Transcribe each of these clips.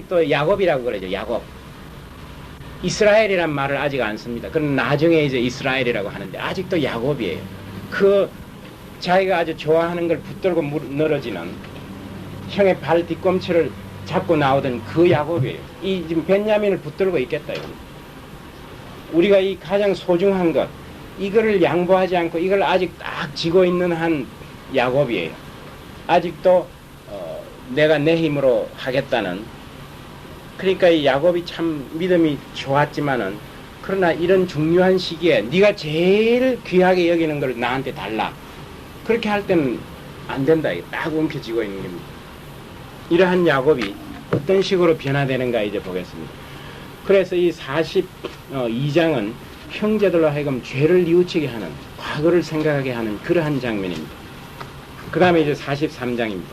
또 야곱이라고 그러죠. 야곱. 이스라엘이란 말을 아직 안 씁니다. 그럼 나중에 이제 이스라엘이라고 하는데 아직도 야곱이에요. 그 자기가 아주 좋아하는 걸 붙들고 늘어지는 형의 발 뒤꿈치를 잡고 나오던 그 야곱이에요. 이 지금 벤야민을 붙들고 있겠다. 이거. 우리가 이 가장 소중한 것, 이거를 양보하지 않고 이걸 아직 딱 쥐고 있는 한 야곱이에요. 아직도 내가 내 힘으로 하겠다는. 그러니까 이 야곱이 참 믿음이 좋았지만은 그러나 이런 중요한 시기에 네가 제일 귀하게 여기는 걸 나한테 달라. 그렇게 할 때는 안 된다. 딱 움켜쥐고 있는 겁니다. 이러한 야곱이 어떤 식으로 변화되는가 이제 보겠습니다. 그래서 이 42장은 형제들로 하여금 죄를 뉘우치게 하는, 과거를 생각하게 하는 그러한 장면입니다. 그 다음에 이제 43장입니다.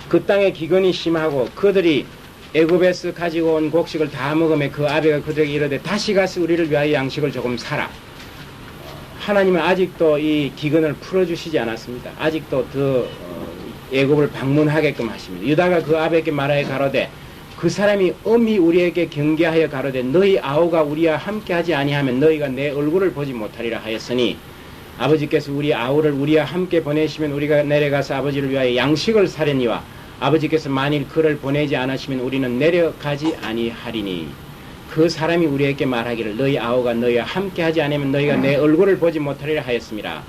그 땅에 기근이 심하고 그들이 애굽에서 가지고 온 곡식을 다 먹으며 그 아비가 그들에게 이르되 다시 가서 우리를 위하여 양식을 조금 사라. 하나님은 아직도 이 기근을 풀어주시지 않았습니다. 아직도 더 애굽을 방문하게끔 하십니다. 유다가 그 아비에게 말하여 가로되 그 사람이 엄히 우리에게 경계하여 가로되 너희 아우가 우리와 함께하지 아니하면 너희가 내 얼굴을 보지 못하리라 하였으니 아버지께서 우리 아우를 우리와 함께 보내시면 우리가 내려가서 아버지를 위하여 양식을 사려니와 아버지께서 만일 그를 보내지 않으시면 우리는 내려가지 아니하리니 그 사람이 우리에게 말하기를 너희 아우가 너희와 함께하지 않으면 너희가 내 얼굴을 보지 못하리라 하였습니다.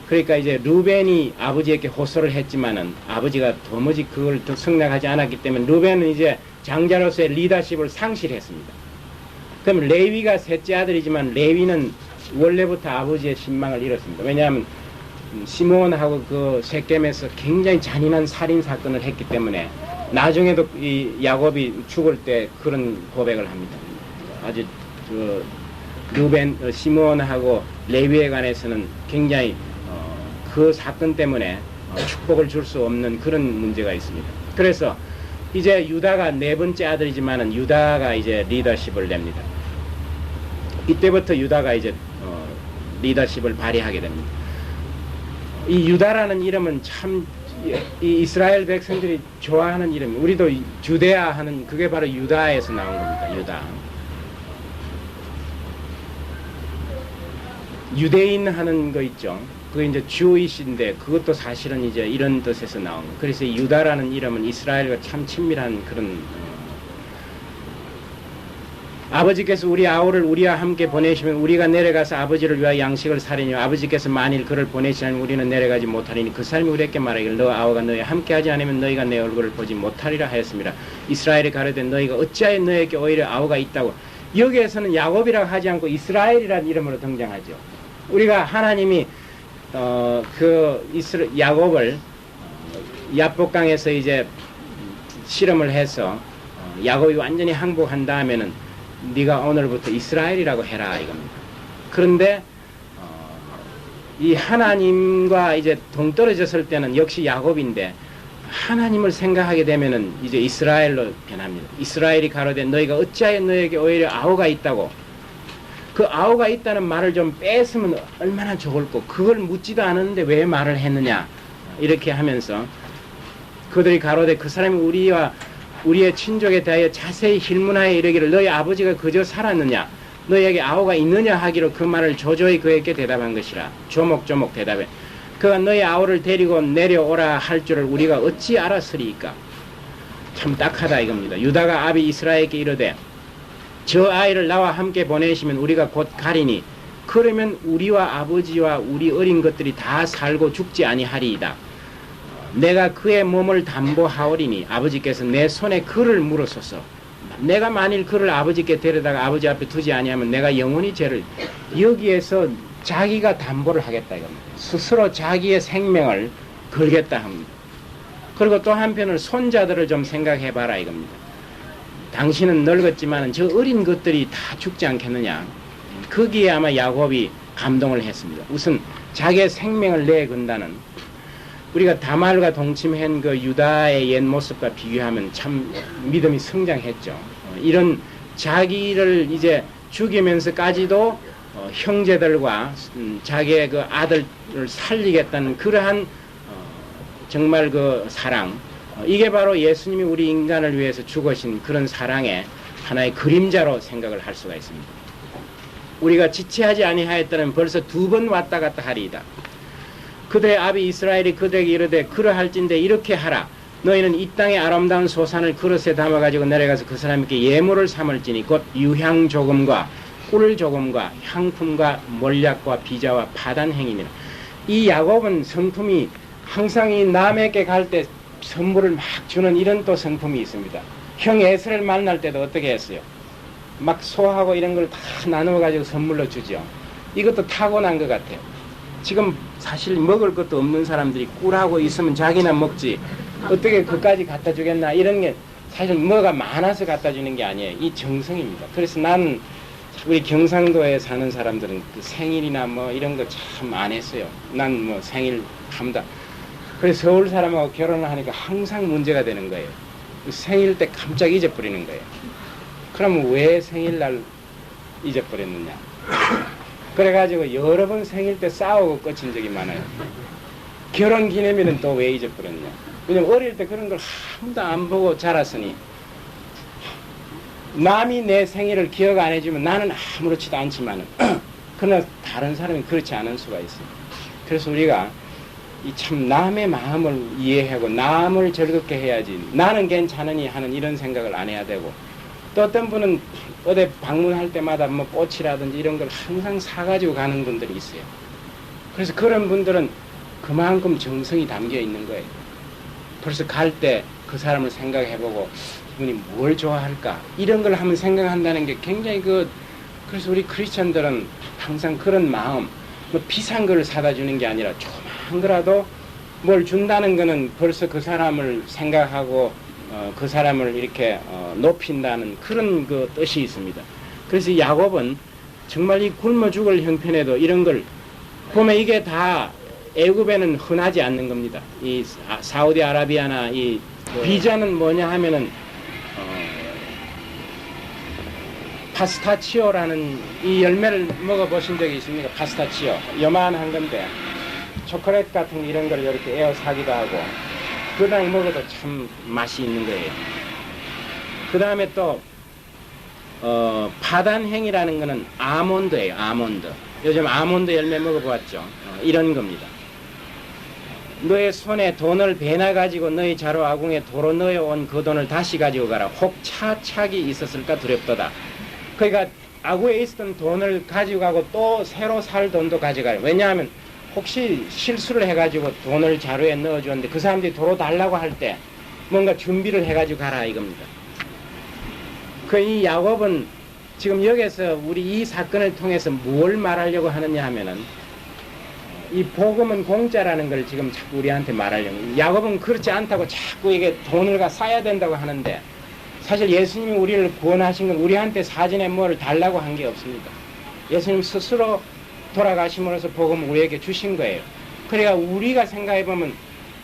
그러니까 이제 루벤이 아버지에게 호소를 했지만은 아버지가 도무지 그걸 승낙하지 않았기 때문에 루벤은 이제 장자로서의 리더십을 상실했습니다. 그럼 레위가 셋째 아들이지만 레위는 원래부터 아버지의 신망을 잃었습니다. 왜냐하면 시몬하고 그 섹겜에서 굉장히 잔인한 살인 사건을 했기 때문에 나중에도 이 야곱이 죽을 때 그런 고백을 합니다. 아주 그 루벤, 시몬하고 레위에 관해서는 굉장히 그 사건 때문에 축복을 줄 수 없는 그런 문제가 있습니다. 그래서 이제 유다가 네 번째 아들이지만은 유다가 이제 리더십을 냅니다. 이때부터 유다가 이제 리더십을 발휘하게 됩니다. 이 유다라는 이름은 참 이 이스라엘 백성들이 좋아하는 이름이에요. 우리도 주데아 하는 그게 바로 유다에서 나온 겁니다. 유다. 유대인 하는 거 있죠. 그게 이제 주이신데 그것도 사실은 이제 이런 뜻에서 나온 거예요. 그래서 이 유다라는 이름은 이스라엘과 참 친밀한 그런 아버지께서 우리 아우를 우리와 함께 보내시면 우리가 내려가서 아버지를 위하여 양식을 사리니 아버지께서 만일 그를 보내시면 우리는 내려가지 못하리니 그 사람이 우리에게 말하기를 너 아우가 너희 함께하지 않으면 너희가 내 얼굴을 보지 못하리라 하였습니다. 이스라엘이 가로되 너희가 어찌하여 너희에게 오히려 아우가 있다고. 여기에서는 야곱이라고 하지 않고 이스라엘이라는 이름으로 등장하죠. 우리가 하나님이 야곱을 야복강에서 이제 실험을 해서 야곱이 완전히 항복한 다음에는 네가 오늘부터 이스라엘이라고 해라 이겁니다. 그런데 이 하나님과 이제 동떨어졌을 때는 역시 야곱인데 하나님을 생각하게 되면은 이제 이스라엘로 변합니다. 이스라엘이 가로되 너희가 어찌하여 너희에게 오히려 아우가 있다고. 그 아우가 있다는 말을 좀 뺐으면 얼마나 좋을까. 그걸 묻지도 않았는데 왜 말을 했느냐 이렇게 하면서 그들이 가로되 그 사람이 우리의 친족에 대하여 자세히 힐문하여 이르기를 너희 아버지가 그저 살았느냐 너희에게 아우가 있느냐 하기로 그 말을 조조히 그에게 대답한 것이라. 조목조목 대답해 그가 너희 아우를 데리고 내려오라 할 줄을 우리가 어찌 알았으리까. 참 딱하다 이겁니다. 유다가 아비 이스라엘에게 이르되 저 아이를 나와 함께 보내시면 우리가 곧 가리니 그러면 우리와 아버지와 우리 어린 것들이 다 살고 죽지 아니하리이다. 내가 그의 몸을 담보하오리니 아버지께서 내 손에 그를 물으소서. 내가 만일 그를 아버지께 데려다가 아버지 앞에 두지 아니하면 내가 영원히 죄를. 여기에서 자기가 담보를 하겠다 이겁니다. 스스로 자기의 생명을 걸겠다 합니다. 그리고 또 한편으로 손자들을 좀 생각해봐라 이겁니다. 당신은 늙었지만 저 어린 것들이 다 죽지 않겠느냐. 거기에 아마 야곱이 감동을 했습니다. 우선 자기의 생명을 내건다는. 우리가 다말과 동침한 그 유다의 옛 모습과 비교하면 참 믿음이 성장했죠. 이런 자기를 이제 죽이면서까지도 형제들과 자기의 그 아들을 살리겠다는 그러한 정말 그 사랑, 이게 바로 예수님이 우리 인간을 위해서 죽으신 그런 사랑의 하나의 그림자로 생각을 할 수가 있습니다. 우리가 지체하지 아니하였다면 벌써 2번 왔다 갔다 하리이다. 그들의 아비 이스라엘이 그들에게 이르되 그러할진대 이렇게 하라. 너희는 이 땅의 아름다운 소산을 그릇에 담아가지고 내려가서 그 사람에게 예물을 삼을지니 곧 유향 조금과 꿀 조금과 향품과 몰약과 비자와 파단행이니라. 이 야곱은 성품이 항상 이 남에게 갈 때 선물을 막 주는 이런 또 성품이 있습니다. 형 에스를 만날 때도 어떻게 했어요? 막 소하고 이런 걸 다 나누어 가지고 선물로 주죠. 이것도 타고난 것 같아요. 지금 사실 먹을 것도 없는 사람들이 꿀하고 있으면 자기나 먹지 어떻게 그까지 갖다 주겠나, 이런 게 사실 뭐가 많아서 갖다 주는 게 아니에요. 이 정성입니다. 그래서 나는 우리 경상도에 사는 사람들은 그 생일이나 뭐 이런 거 참 안 했어요. 난 뭐 생일 합니다. 그래서 서울 사람하고 결혼을 하니까 항상 문제가 되는 거예요. 생일 때 깜짝 잊어버리는 거예요. 그러면 왜 생일날 잊어버렸느냐. 그래가지고 여러 번 생일 때 싸우고 끝인 적이 많아요. 결혼 기념일은 또 왜 잊어버렸냐. 왜냐면 어릴 때 그런 걸 한 번도 안 보고 자랐으니 남이 내 생일을 기억 안 해주면 나는 아무렇지도 않지만은 그러나 다른 사람이 그렇지 않을 수가 있어요. 그래서 우리가 이 참 남의 마음을 이해하고 남을 즐겁게 해야지 나는 괜찮으니 하는 이런 생각을 안 해야 되고, 또 어떤 분은 어디 방문할 때마다 뭐 꽃이라든지 이런 걸 항상 사가지고 가는 분들이 있어요. 그래서 그런 분들은 그만큼 정성이 담겨 있는 거예요. 벌써 갈 때 그 사람을 생각해보고 이분이 뭘 좋아할까 이런 걸 한번 생각한다는 게 굉장히 그래서 우리 크리스천들은 항상 그런 마음, 뭐 비싼 걸 사다 주는 게 아니라 조그만 거라도 뭘 준다는 거는 벌써 그 사람을 생각하고 그 사람을 이렇게 높인다는 그런 그 뜻이 있습니다. 그래서 야곱은 정말 이 굶어 죽을 형편에도 이런 걸 보면 이게 다 애굽에는 흔하지 않는 겁니다. 이 사우디아라비아나 이 비자는 뭐냐 하면은 파스타치오라는 이 열매를 먹어보신 적이 있습니까? 파스타치오 요만한 건데 초콜릿 같은 이런 걸 이렇게 에워 사기도 하고 그냥 먹어도 참 맛이 있는 거예요. 그 다음에 또 파단행이라는 거는 아몬드예요. 아몬드. 요즘 아몬드 열매 먹어보았죠. 이런 겁니다. 너의 손에 돈을 배나 가지고 너희 자로 아궁에 도로 넣어온 그 돈을 다시 가지고 가라. 혹 차착이 있었을까 두렵도다. 그러니까 아구에 있었던 돈을 가지고 가고 또 새로 살 돈도 가져가요. 왜냐하면 혹시 실수를 해가지고 돈을 자루에 넣어주었는데 그 사람들이 도로 달라고 할 때 뭔가 준비를 해가지고 가라 이겁니다. 이 야곱은 지금 여기서 우리 이 사건을 통해서 뭘 말하려고 하느냐 하면은 이 복음은 공짜라는 걸 지금 자꾸 우리한테 말하려고. 야곱은 그렇지 않다고 자꾸 이게 돈을 쌓아야 된다고 하는데 사실 예수님이 우리를 구원하신 건 우리한테 사전에 뭘 달라고 한 게 없습니다. 예수님 스스로 돌아가심으로써 복음을 우리에게 주신 거예요. 그러니까 우리가 생각해보면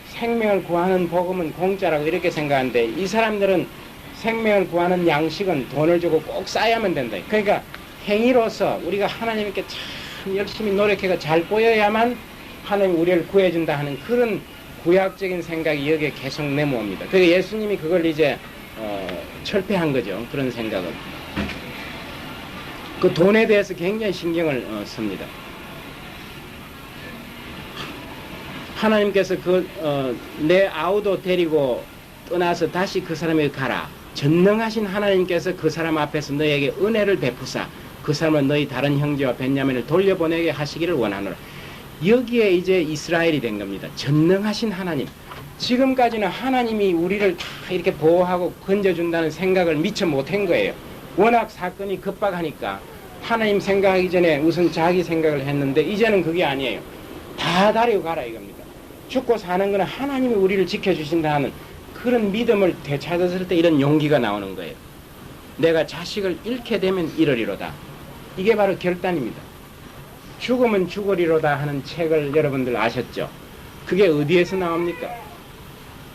생명을 구하는 복음은 공짜라고 이렇게 생각하는데 이 사람들은 생명을 구하는 양식은 돈을 주고 꼭 쌓아야만 된다. 그러니까 행위로서 우리가 하나님께 참 열심히 노력해서 잘 보여야만 하나님 우리를 구해준다 하는 그런 구약적인 생각이 여기에 계속 내모옵니다. 그러니까 예수님이 그걸 이제 철폐한 거죠. 그런 생각을. 그 돈에 대해서 굉장히 신경을 씁니다. 하나님께서 내 아우도 데리고 떠나서 다시 그 사람에게 가라. 전능하신 하나님께서 그 사람 앞에서 너에게 은혜를 베푸사 그 사람은 너희 다른 형제와 벤야민을 돌려보내게 하시기를 원하노라. 여기에 이제 이스라엘이 된 겁니다. 전능하신 하나님. 지금까지는 하나님이 우리를 다 이렇게 보호하고 건져준다는 생각을 미처 못한 거예요. 워낙 사건이 급박하니까 하나님 생각하기 전에 우선 자기 생각을 했는데 이제는 그게 아니에요. 다 다리고 가라 이겁니다. 죽고 사는 거는 하나님이 우리를 지켜주신다 하는 그런 믿음을 되찾았을 때 이런 용기가 나오는 거예요. 내가 자식을 잃게 되면 이러리로다. 이게 바로 결단입니다. 죽으면 죽으리로다 하는 책을 여러분들 아셨죠? 그게 어디에서 나옵니까?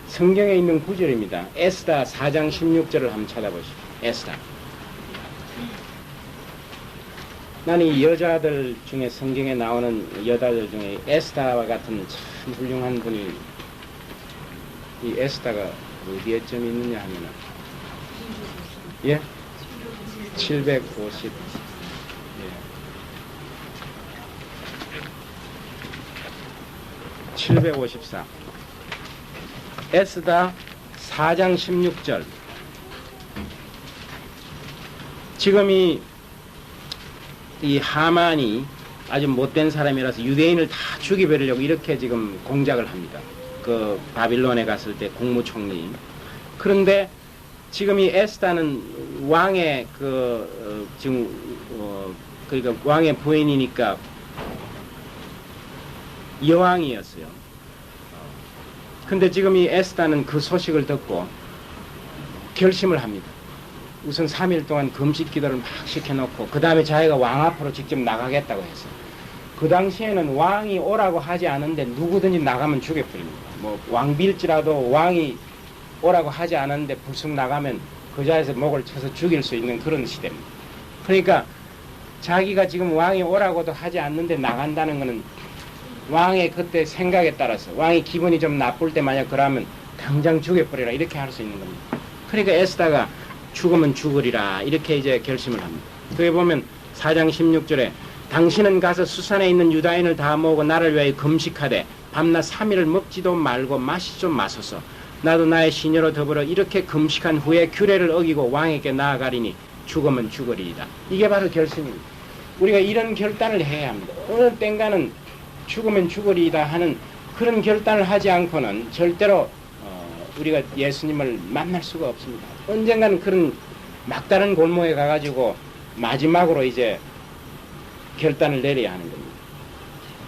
성경에 있는 구절입니다. 에스다 4장 16절을 한번 찾아보시죠. 에스다. 나는 이 여자들 중에 성경에 나오는 여자들 중에 에스다와 같은 참 훌륭한 분이 이 에스다가 어디에 점 있느냐 하면은, 예? 750. 예. 754. 에스다 4장 16절. 지금 이 하만이 아주 못된 사람이라서 유대인을 다 죽여버리려고 이렇게 지금 공작을 합니다. 그 바빌론에 갔을 때 국무총리. 그런데 지금 이 에스다는 왕의 지금 그러니까 왕의 부인이니까 여왕이었어요. 근데 지금 이 에스다는 그 소식을 듣고 결심을 합니다. 우선 3일 동안 금식 기도를 막 시켜놓고 그 다음에 자기가 왕 앞으로 직접 나가겠다고 했어요. 그 당시에는 왕이 오라고 하지 않은데 누구든지 나가면 죽여버립니다. 뭐 왕비일지라도 왕이 오라고 하지 않았는데 불쑥 나가면 그 자리에서 목을 쳐서 죽일 수 있는 그런 시대입니다. 그러니까 자기가 지금 왕이 오라고도 하지 않는데 나간다는 것은 왕의 그때 생각에 따라서 왕이 기분이 좀 나쁠 때 만약 그러면 당장 죽여버리라 이렇게 할 수 있는 겁니다. 그러니까 에스다가 죽으면 죽으리라 이렇게 이제 결심을 합니다. 그에 보면 4장 16절에 당신은 가서 수산에 있는 유다인을 다 모으고 나를 위하여 금식하되 밤낮 3일을 먹지도 말고 마시지도 마소서. 나도 나의 시녀로 더불어 이렇게 금식한 후에 규례를 어기고 왕에게 나아가리니 죽으면 죽으리이다. 이게 바로 결심입니다. 우리가 이런 결단을 해야 합니다. 어느 땐가는 죽으면 죽으리이다 하는 그런 결단을 하지 않고는 절대로 우리가 예수님을 만날 수가 없습니다. 언젠가는 그런 막다른 골목에 가가지고 마지막으로 이제 결단을 내려야 하는 겁니다.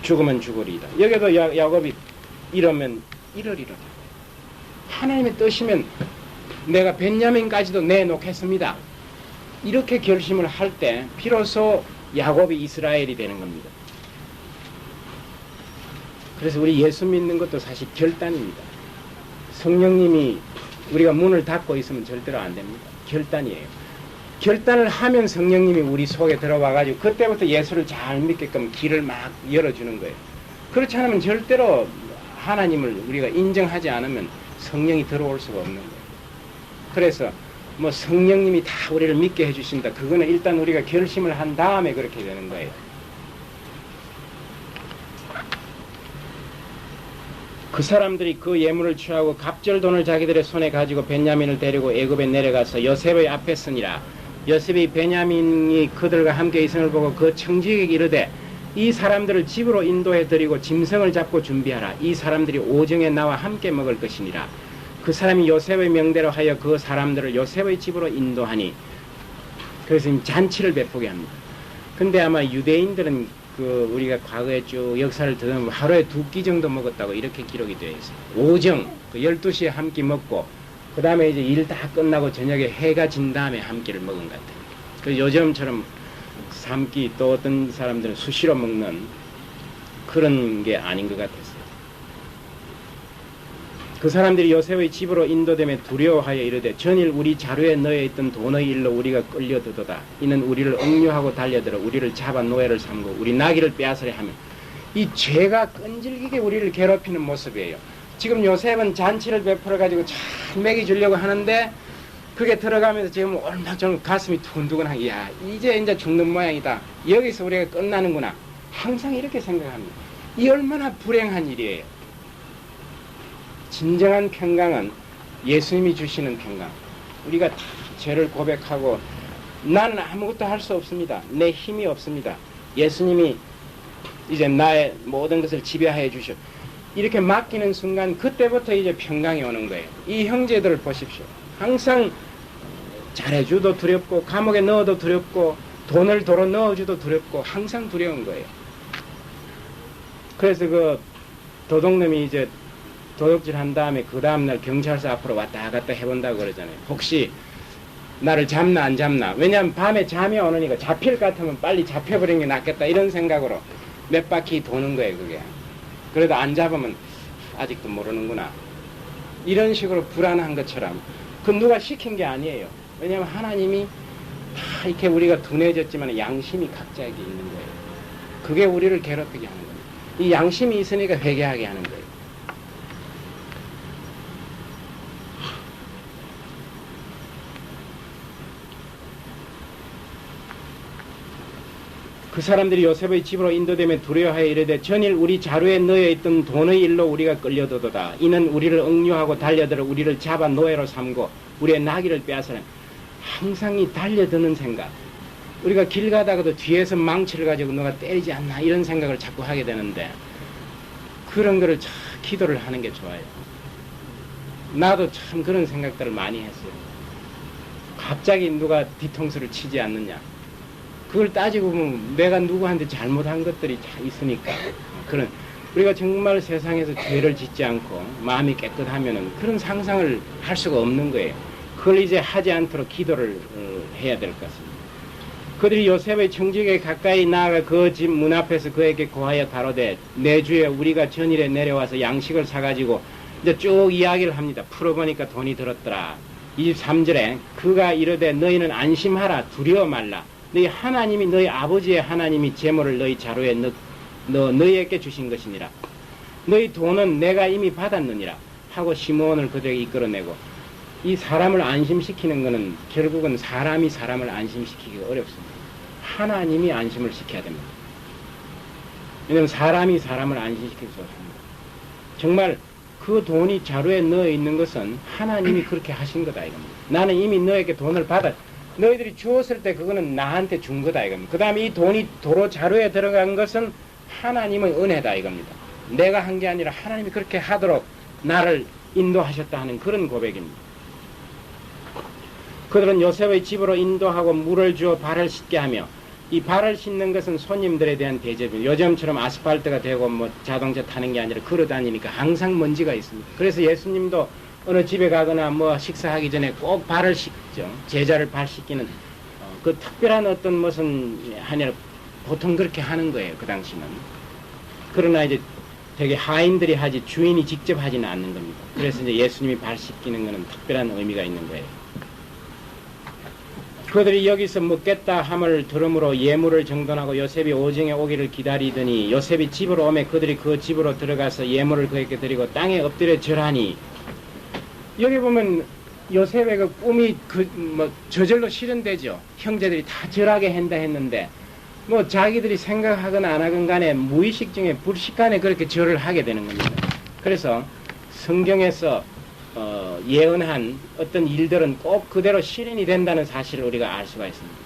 죽으면 죽으리이다. 여기도 야곱이 이러면 이러리라. 하나님의 뜻이면 내가 벤야민까지도 내놓겠습니다. 이렇게 결심을 할 때 비로소 야곱이 이스라엘이 되는 겁니다. 그래서 우리 예수 믿는 것도 사실 결단입니다. 성령님이 우리가 문을 닫고 있으면 절대로 안 됩니다. 결단이에요. 결단을 하면 성령님이 우리 속에 들어와가지고 그때부터 예수를 잘 믿게끔 길을 막 열어주는 거예요. 그렇지 않으면 절대로 하나님을 우리가 인정하지 않으면 성령이 들어올 수가 없는 거예요. 그래서 뭐 성령님이 다 우리를 믿게 해주신다. 그거는 일단 우리가 결심을 한 다음에 그렇게 되는 거예요. 그 사람들이 그 예물을 취하고 갑절 돈을 자기들의 손에 가지고 베냐민을 데리고 애굽에 내려가서 요셉의 앞에 서니라. 요셉이 베냐민이 그들과 함께 있음을 보고 그 청지기에게 이르되 이 사람들을 집으로 인도해 드리고 짐승을 잡고 준비하라. 이 사람들이 오정에 나와 함께 먹을 것이니라. 그 사람이 요셉의 명대로 하여 그 사람들을 요셉의 집으로 인도하니 그래서 잔치를 베푸게 합니다. 근데 아마 유대인들은 우리가 과거에 쭉 역사를 들으면 하루에 2끼 정도 먹었다고 이렇게 기록이 되어 있어요. 오정, 12시에 한 끼 먹고, 그 다음에 이제 일 다 끝나고 저녁에 해가 진 다음에 한 끼를 먹은 것 같아요. 그 요즘처럼 3끼 또 어떤 사람들은 수시로 먹는 그런 게 아닌 것 같았어요. 그 사람들이 요셉의 집으로 인도되며 두려워하여 이르되 전일 우리 자루에 넣어 있던 돈의 일로 우리가 끌려들도다. 이는 우리를 억류하고 달려들어 우리를 잡아 노예를 삼고 우리 나귀를 빼앗으려 하면 이 죄가 끈질기게 우리를 괴롭히는 모습이에요. 지금 요셉은 잔치를 베풀어 가지고 잘 먹이 주려고 하는데 그게 들어가면서 지금 얼마나 좀 가슴이 두근두근하게 야 이제 죽는 모양이다. 여기서 우리가 끝나는구나. 항상 이렇게 생각합니다. 이 얼마나 불행한 일이에요. 진정한 평강은 예수님이 주시는 평강. 우리가 다 죄를 고백하고 나는 아무것도 할 수 없습니다. 내 힘이 없습니다. 예수님이 이제 나의 모든 것을 지배하여 주셔. 이렇게 맡기는 순간 그때부터 이제 평강이 오는 거예요. 이 형제들을 보십시오. 항상 잘해줘도 두렵고 감옥에 넣어도 두렵고 돈을 도로 넣어줘도 두렵고 항상 두려운 거예요. 그래서 그 도둑놈이 이제 도둑질 한 다음에 그 다음날 경찰서 앞으로 왔다 갔다 해본다고 그러잖아요. 혹시 나를 잡나 안 잡나. 왜냐하면 밤에 잠이 오니까 잡힐 것 같으면 빨리 잡혀버리는 게 낫겠다 이런 생각으로 몇 바퀴 도는 거예요. 그게. 그래도 안 잡으면 아직도 모르는구나. 이런 식으로 불안한 것처럼 그 누가 시킨 게 아니에요. 왜냐하면 하나님이 다 이렇게 우리가 둔해졌지만 양심이 각자에게 있는 거예요. 그게 우리를 괴롭히게 하는 거예요. 이 양심이 있으니까 회개하게 하는 거예요. 그 사람들이 요셉의 집으로 인도되며 두려워하여 이르되 전일 우리 자루에 넣어 있던 돈의 일로 우리가 끌려도도다. 이는 우리를 억류하고 달려들어 우리를 잡아 노예로 삼고 우리의 나귀를 빼앗으라. 항상 이 달려드는 생각. 우리가 길 가다가도 뒤에서 망치를 가지고 너가 때리지 않나 이런 생각을 자꾸 하게 되는데 그런 거를 참 기도를 하는 게 좋아요. 나도 참 그런 생각들을 많이 했어요. 갑자기 누가 뒤통수를 치지 않느냐. 그걸 따지고 보면 내가 누구한테 잘못한 것들이 다 있으니까. 그런 우리가 정말 세상에서 죄를 짓지 않고 마음이 깨끗하면은 그런 상상을 할 수가 없는 거예요. 그걸 이제 하지 않도록 기도를 해야 될 것 같습니다. 그들이 요셉의 청지기에 가까이 나아가 그 집 문 앞에서 그에게 고하여 가로되 내 주에 우리가 전일에 내려와서 양식을 사가지고 이제 쭉 이야기를 합니다. 풀어보니까 돈이 들었더라. 23절에 그가 이르되 너희는 안심하라 두려워 말라. 너희 하나님이 너희 아버지의 하나님이 재물을 너희 자루에 너희에게 주신 것이니라. 너희 돈은 내가 이미 받았느니라 하고 시므온을 그들에게 이끌어내고 이 사람을 안심시키는 것은 결국은 사람이 사람을 안심시키기가 어렵습니다. 하나님이 안심을 시켜야 됩니다. 왜냐하면 사람이 사람을 안심시킬 수 없습니다. 정말 그 돈이 자루에 넣어 있는 것은 하나님이 그렇게 하신 거다 이겁니다. 나는 이미 너에게 돈을 받았. 너희들이 주었을 때 그거는 나한테 준 거다 이겁니다. 그 다음에 이 돈이 도로 자루에 들어간 것은 하나님의 은혜다 이겁니다. 내가 한 게 아니라 하나님이 그렇게 하도록 나를 인도하셨다 하는 그런 고백입니다. 그들은 요셉의 집으로 인도하고 물을 주어 발을 씻게 하며 이 발을 씻는 것은 손님들에 대한 대접입니다. 요즘처럼 아스팔트가 되고 뭐 자동차 타는 게 아니라 걸어 다니니까 항상 먼지가 있습니다. 그래서 예수님도 어느 집에 가거나 뭐 식사하기 전에 꼭 발을 씻죠. 제자를 발 씻기는 그 특별한 어떤 무슨 아니라 보통 그렇게 하는 거예요. 그 당시는. 그러나 이제 되게 하인들이 하지 주인이 직접 하지는 않는 겁니다. 그래서 이제 예수님이 발 씻기는 것은 특별한 의미가 있는 거예요. 그들이 여기서 먹겠다 함을 들음으로 예물을 정돈하고 요셉이 오정에 오기를 기다리더니 요셉이 집으로 오매 그들이 그 집으로 들어가서 예물을 그에게 드리고 땅에 엎드려 절하니 여기 보면 요셉의 그 꿈이 저절로 실현되죠. 형제들이 다 절하게 한다 했는데 뭐 자기들이 생각하거나 안 하건 간에 무의식 중에 불식간에 그렇게 절을 하게 되는 겁니다. 그래서 성경에서 예언한 어떤 일들은 꼭 그대로 실현이 된다는 사실을 우리가 알 수가 있습니다.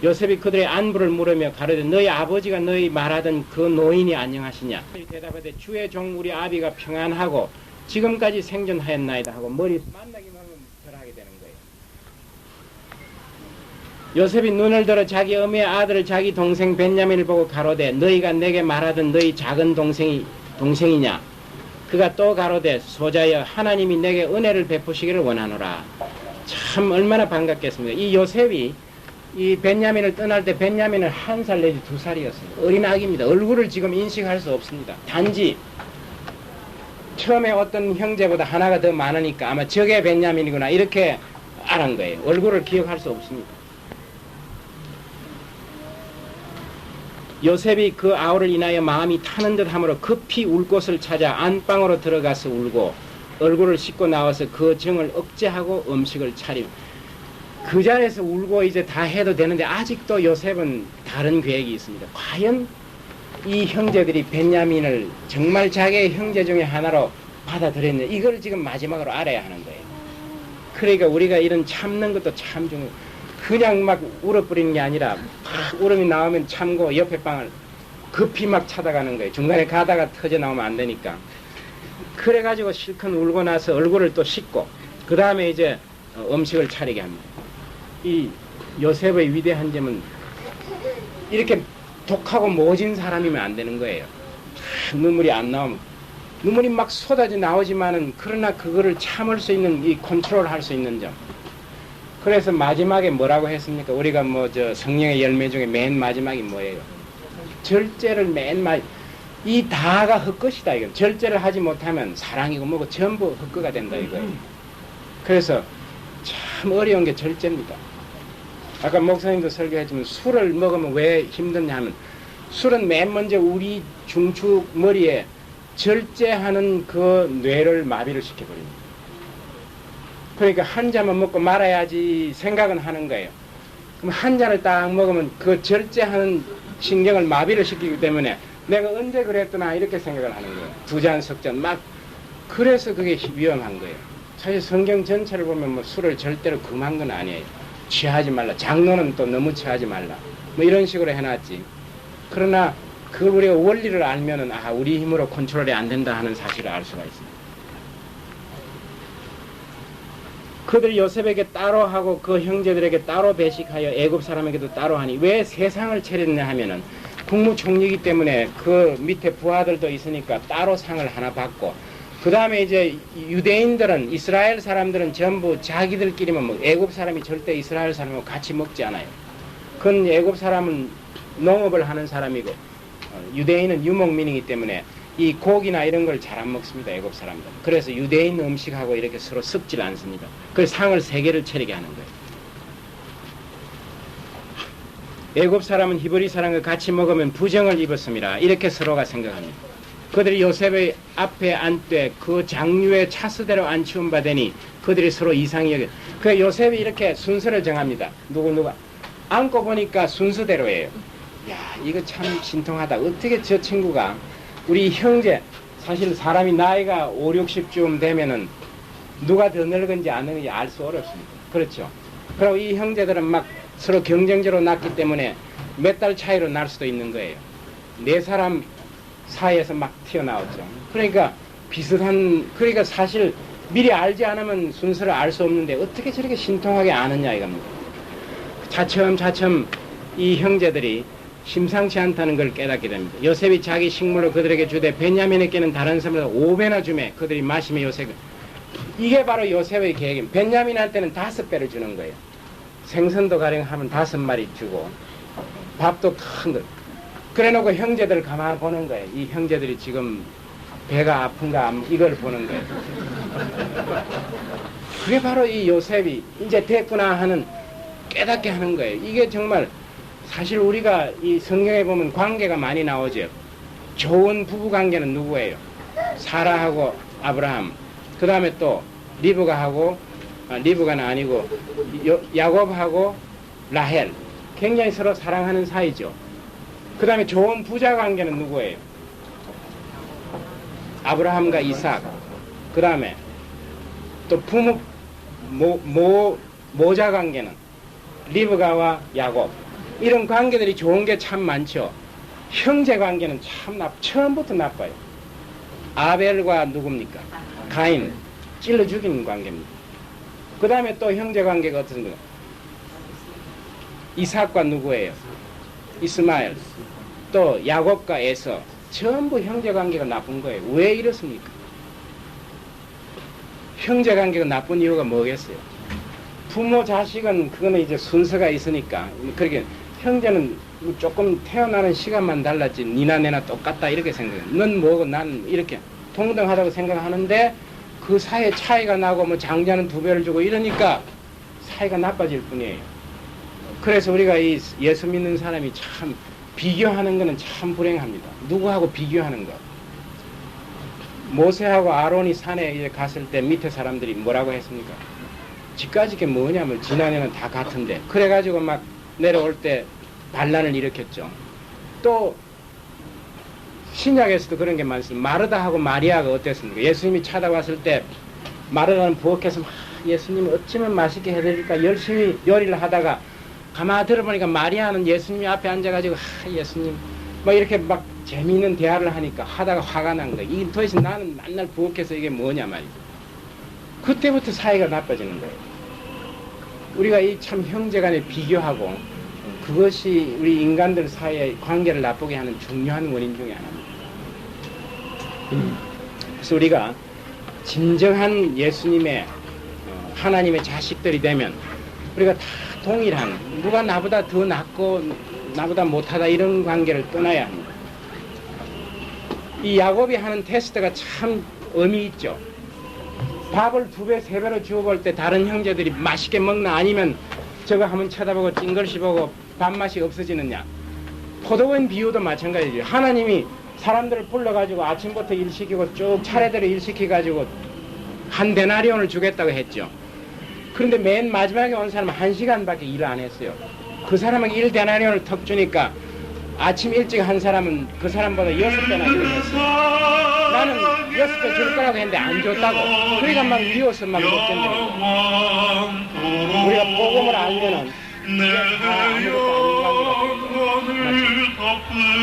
요셉이 그들의 안부를 물으며 가로되 너희 아버지가 너희 말하던 그 노인이 안녕하시냐? 대답하되 주의 종 우리 아비가 평안하고 지금까지 생존하였나이다 하고 머리 만나기만 하면 절하게 되는 거예요. 요셉이 눈을 들어 자기 어미의 아들을 자기 동생 벤야민을 보고 가로되 너희가 내게 말하던 너희 작은 동생이냐? 그가 또 가로되 소자여 하나님이 내게 은혜를 베푸시기를 원하노라. 참 얼마나 반갑겠습니까. 이 요셉이 이 벤야민을 떠날 때 벤야민은 1살 내지 2살이었습니다. 어린 아기입니다. 얼굴을 지금 인식할 수 없습니다. 단지 처음에 어떤 형제보다 하나가 더 많으니까 아마 저게 벤야민이구나 이렇게 알은 거예요. 얼굴을 기억할 수 없습니다. 요셉이 그 아우를 인하여 마음이 타는 듯 하므로 급히 울 곳을 찾아 안방으로 들어가서 울고 얼굴을 씻고 나와서 그 정을 억제하고 음식을 차림. 그 자리에서 울고 이제 다 해도 되는데 아직도 요셉은 다른 계획이 있습니다. 과연 이 형제들이 벤야민을 정말 자기의 형제 중에 하나로 받아들였냐 이걸 지금 마지막으로 알아야 하는 거예요. 그러니까 우리가 이런 참는 것도 참 중요해요. 그냥 막 울어버리는 게 아니라 막 울음이 나오면 참고 옆에 방을 급히 막 찾아가는 거예요. 중간에 가다가 터져 나오면 안 되니까. 그래가지고 실컷 울고 나서 얼굴을 또 씻고 그 다음에 이제 음식을 차리게 합니다. 이 요셉의 위대한 점은 이렇게 독하고 모진 사람이면 안 되는 거예요. 눈물이 안 나오면 눈물이 막 쏟아져 나오지만은 그러나 그거를 참을 수 있는 이 컨트롤할 수 있는 점. 그래서 마지막에 뭐라고 했습니까? 우리가 뭐 저 성령의 열매 중에 맨 마지막이 뭐예요? 절제를 맨 이 다가 헛것이다 이거. 절제를 하지 못하면 사랑이고 뭐고 전부 헛거가 된다 이거예요. 그래서 참 어려운 게 절제입니다. 아까 목사님도 설교했지만 술을 먹으면 왜 힘드냐 하면 술은 맨 먼저 우리 중추 머리에 절제하는 그 뇌를 마비를 시켜버립니다. 그러니까 한 잔만 먹고 말아야지 생각은 하는 거예요. 그럼 한 잔을 딱 먹으면 그 절제하는 신경을 마비를 시키기 때문에 내가 언제 그랬더나 이렇게 생각을 하는 거예요. 두 잔 석 잔 막. 그래서 그게 위험한 거예요. 사실 성경 전체를 보면 뭐 술을 절대로 금한 건 아니에요. 취하지 말라. 장로는 또 너무 취하지 말라. 뭐 이런 식으로 해놨지. 그러나 그 우리가 원리를 알면은 우리 힘으로 컨트롤이 안 된다 하는 사실을 알 수가 있습니다. 그들이 요셉에게 따로 하고 그 형제들에게 따로 배식하여 애굽 사람에게도 따로 하니 왜 세상을 차렸냐 하면은 국무총리이기 때문에 그 밑에 부하들도 있으니까 따로 상을 하나 받고 그 다음에 이제 유대인들은 이스라엘 사람들은 전부 자기들끼리만 먹고 애굽 사람이 절대 이스라엘 사람하고 같이 먹지 않아요. 그건 애굽 사람은 농업을 하는 사람이고 유대인은 유목민이기 때문에 이 고기나 이런 걸 잘 안 먹습니다. 애굽 사람들. 그래서 유대인 음식하고 이렇게 서로 섞질 않습니다. 그래서 상을 세 개를 차리게 하는 거예요. 애굽 사람은 히브리 사람과 같이 먹으면 부정을 입었습니다. 이렇게 서로가 생각합니다. 그들이 요셉의 앞에 앉되 그 장류의 차수대로 안 치운 바되니 그들이 서로 이상히 여겨. 그 요셉이 이렇게 순서를 정합니다. 누가 앉고 보니까 순서대로예요. 야, 이거 참 신통하다. 어떻게 저 친구가 우리 형제, 사실 사람이 나이가 5, 60쯤 되면은 누가 더 늙은지 안 늙은지 알 수 어렵습니다. 그렇죠. 그리고 이 형제들은 막 서로 경쟁적으로 낳기 때문에 몇 달 차이로 날 수도 있는 거예요. 네 사람 사이에서 막 튀어나왔죠. 그러니까 그러니까 사실 미리 알지 않으면 순서를 알 수 없는데 어떻게 저렇게 신통하게 아느냐 이겁니다. 차츰 이 형제들이 심상치 않다는 걸 깨닫게 됩니다. 요셉이 자기 식물을 그들에게 주되 베냐민에게는 다른 사람보다 5배나 주매 그들이 마시며 요셉은 이게 바로 요셉의 계획입니다. 베냐민한테는 5배를 주는 거예요. 생선도 가령 하면 5마리 주고 밥도 큰 거. 그래놓고 형제들 가만 보는 거예요. 이 형제들이 지금 배가 아픈가 이걸 보는 거예요. 그게 바로 이 요셉이 이제 됐구나 하는 깨닫게 하는 거예요. 이게 정말 사실 우리가 이 성경에 보면 관계가 많이 나오죠. 좋은 부부 관계는 누구예요? 사라하고 아브라함. 그 다음에 또 리브가는 아니고 야곱하고 라헬. 굉장히 서로 사랑하는 사이죠. 그 다음에 좋은 부자 관계는 누구예요? 아브라함과 이삭. 그 다음에 또 부모 모자 관계는 리브가와 야곱. 이런 관계들이 좋은 게 참 많죠. 형제 관계는 참 처음부터 나빠요. 아벨과 누굽니까? 가인. 찔러 죽이는 관계입니다. 그 다음에 또 형제 관계가 어떤 거예요? 이삭과 누구예요? 이스마엘. 또 야곱과 에서. 전부 형제 관계가 나쁜 거예요. 왜 이렇습니까? 형제 관계가 나쁜 이유가 뭐겠어요? 부모 자식은 그거는 이제 순서가 있으니까 그렇게 형제는 조금 태어나는 시간만 달랐지 니나 내나 똑같다 이렇게 생각해요. 넌 뭐고 난 이렇게 동등하다고 생각하는데 그 사이에 차이가 나고 뭐 장자는 2배를 주고 이러니까 사이가 나빠질 뿐이에요. 그래서 우리가 이 예수 믿는 사람이 참 비교하는 거는 참 불행합니다. 누구하고 비교하는 거. 모세하고 아론이 산에 이제 갔을 때 밑에 사람들이 뭐라고 했습니까? 지까지 게 뭐냐면 지난해는 다 같은데 그래가지고 막 내려올 때 반란을 일으켰죠. 또 신약에서도 그런 게 많습니다. 마르다하고 마리아가 어땠습니까? 예수님이 찾아왔을 때 마르다는 부엌에서 예수님 어찌면 맛있게 해드릴까 열심히 요리를 하다가 가만히 들어보니까 마리아는 예수님이 앞에 앉아가지고 예수님 막 이렇게 막 재미있는 대화를 하니까 하다가 화가 난 거예요. 이 도대체 나는 맨날 부엌에서 이게 뭐냐 말이죠. 그때부터 사이가 나빠지는 거예요. 우리가 이 참 형제간에 비교하고 그것이 우리 인간들 사이의 관계를 나쁘게 하는 중요한 원인 중에 하나입니다. 그래서 우리가 진정한 예수님의 하나님의 자식들이 되면 우리가 다 동일한 누가 나보다 더 낫고 나보다 못하다 이런 관계를 떠나야 합니다. 이 야곱이 하는 테스트가 참 의미 있죠. 밥을 2배, 3배로 주워볼 때 다른 형제들이 맛있게 먹나 아니면 저거 한번 쳐다보고 찡글시 보고 밥맛이 없어지느냐. 포도원 비유도 마찬가지죠. 하나님이 사람들을 불러가지고 아침부터 일시키고 쭉 차례대로 일시켜가지고 한 데나리온을 주겠다고 했죠. 그런데 맨 마지막에 온 사람은 1시간밖에 일을 안 했어요. 그 사람에게 1데나리온을 턱 주니까 아침 일찍 한 사람은 그 사람보다 6배나 줄었어. 나는 6배 줄 거라고 했는데 안 줬다고. 그러니까 막 미워서 막 걱정되는 거야. 우리가 복음을 알면은 이게 다 아무것도 아닌 관계가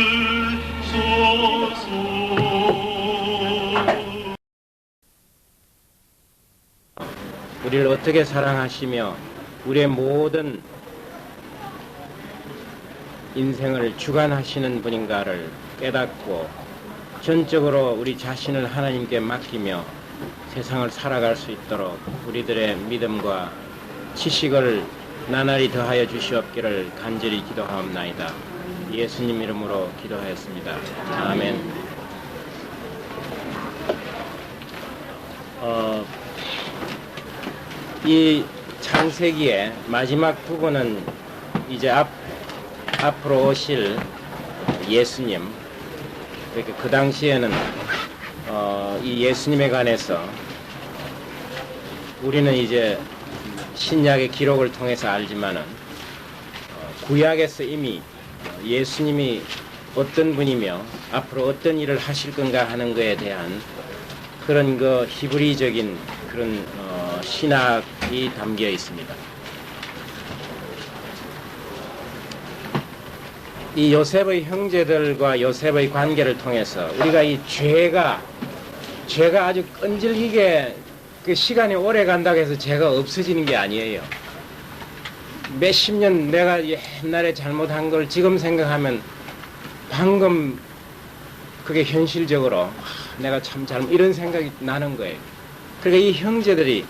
우리를 어떻게 사랑하시며 우리의 모든 인생을 주관하시는 분인가를 깨닫고 전적으로 우리 자신을 하나님께 맡기며 세상을 살아갈 수 있도록 우리들의 믿음과 지식을 나날이 더하여 주시옵기를 간절히 기도하옵나이다. 예수님 이름으로 기도하였습니다. 아멘. 이 창세기의 마지막 부분은 이제 앞으로 오실 예수님, 그러니까 그 당시에는 이 예수님에 관해서 우리는 이제 신약의 기록을 통해서 알지만은 구약에서 이미 예수님이 어떤 분이며 앞으로 어떤 일을 하실 건가 하는 것에 대한 그런 그 히브리적인 그런 신학이 담겨 있습니다. 이 요셉의 형제들과 요셉의 관계를 통해서 우리가 이 죄가 아주 끈질기게 그 시간이 오래 간다고 해서 죄가 없어지는 게 아니에요. 몇십 년 내가 옛날에 잘못한 걸 지금 생각하면 방금 그게 현실적으로 내가 참 잘못 이런 생각이 나는 거예요. 그러니까 이 형제들이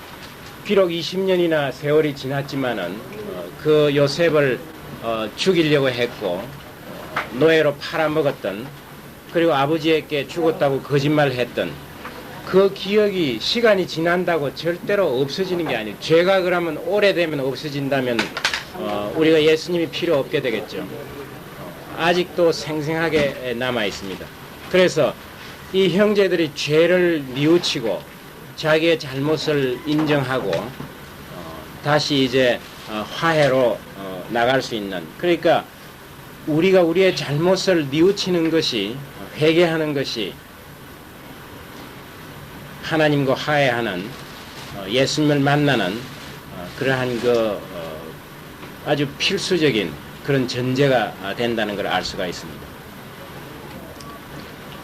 비록 20년이나 세월이 지났지만은 그 요셉을 죽이려고 했고 노예로 팔아먹었던, 그리고 아버지에게 죽었다고 거짓말했던 그 기억이 시간이 지난다고 절대로 없어지는 게 아니에요. 죄가 그러면 오래되면 없어진다면 우리가 예수님이 필요 없게 되겠죠. 아직도 생생하게 남아 있습니다. 그래서 이 형제들이 죄를 뉘우치고 자기의 잘못을 인정하고 다시 이제 화해로 나갈 수 있는, 그러니까 우리가 우리의 잘못을 뉘우치는 것이, 회개하는 것이 하나님과 화해하는, 예수님을 만나는 그러한 그 아주 필수적인 그런 전제가 된다는 걸 알 수가 있습니다.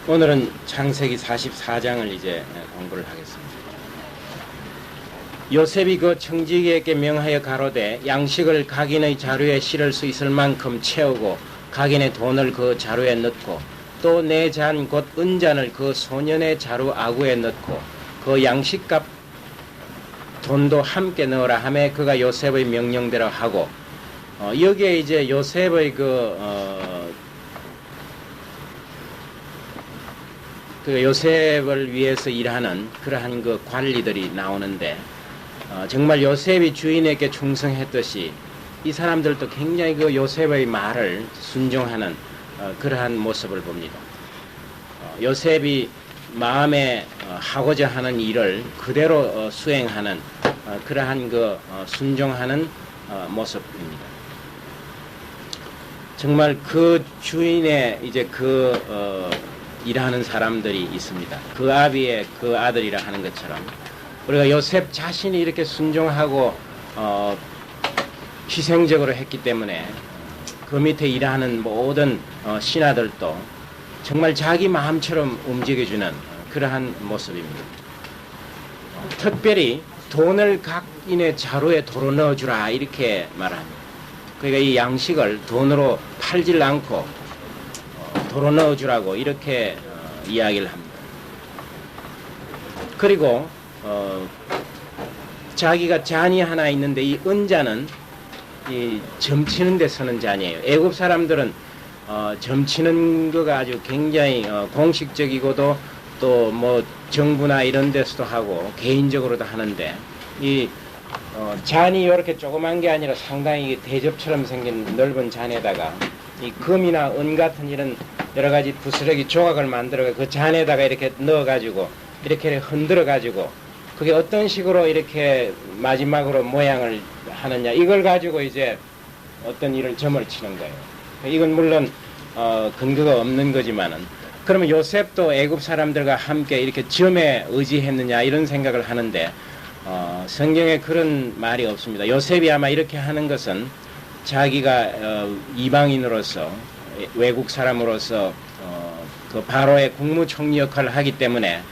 오늘은 창세기 44장을 이제 공부를 하겠습니다. 요셉이 그 청지기에게 명하여 가로되 양식을 각인의 자루에 실을 수 있을 만큼 채우고 각인의 돈을 그 자루에 넣고 또 내 잔 곧 은잔을 그 소년의 자루 아구에 넣고 그 양식값 돈도 함께 넣으라 하매 그가 요셉의 명령대로 하고, 여기에 이제 요셉의 그 요셉을 위해서 일하는 그러한 그 관리들이 나오는데, 정말 요셉이 주인에게 충성했듯이 이 사람들도 굉장히 그 요셉의 말을 순종하는 그러한 모습을 봅니다. 요셉이 마음에 하고자 하는 일을 그대로 수행하는 그러한 그 순종하는 모습입니다. 정말 그 주인의 이제 그 일하는 사람들이 있습니다. 그 아비의 그 아들이라 하는 것처럼 우리가 요셉 자신이 이렇게 순종하고 희생적으로 했기 때문에 그 밑에 일하는 모든 신하들도 정말 자기 마음처럼 움직여주는 그러한 모습입니다. 특별히 돈을 각인의 자루에 도로 넣어주라 이렇게 말합니다. 그러니까 이 양식을 돈으로 팔질 않고 도로 넣어주라고 이렇게 이야기를 합니다. 그리고 자기가 잔이 하나 있는데 이 은잔은 이 점치는 데 쓰는 잔이에요. 애굽 사람들은 점치는 거가 아주 굉장히 공식적이고도 또 뭐 정부나 이런 데서도 하고 개인적으로도 하는데, 이 잔이 이렇게 조그만 게 아니라 상당히 대접처럼 생긴 넓은 잔에다가 이 금이나 은 같은 이런 여러 가지 부스러기 조각을 만들어 그 잔에다가 이렇게 넣어가지고 이렇게 흔들어가지고 그게 어떤 식으로 이렇게 마지막으로 모양을 하느냐, 이걸 가지고 이제 어떤 일을 점을 치는 거예요. 이건 물론 근거가 없는 거지만은 그러면 요셉도 애굽 사람들과 함께 이렇게 점에 의지했느냐 이런 생각을 하는데 성경에 그런 말이 없습니다. 요셉이 아마 이렇게 하는 것은 자기가 이방인으로서 외국 사람으로서 그 바로의 국무총리 역할을 하기 때문에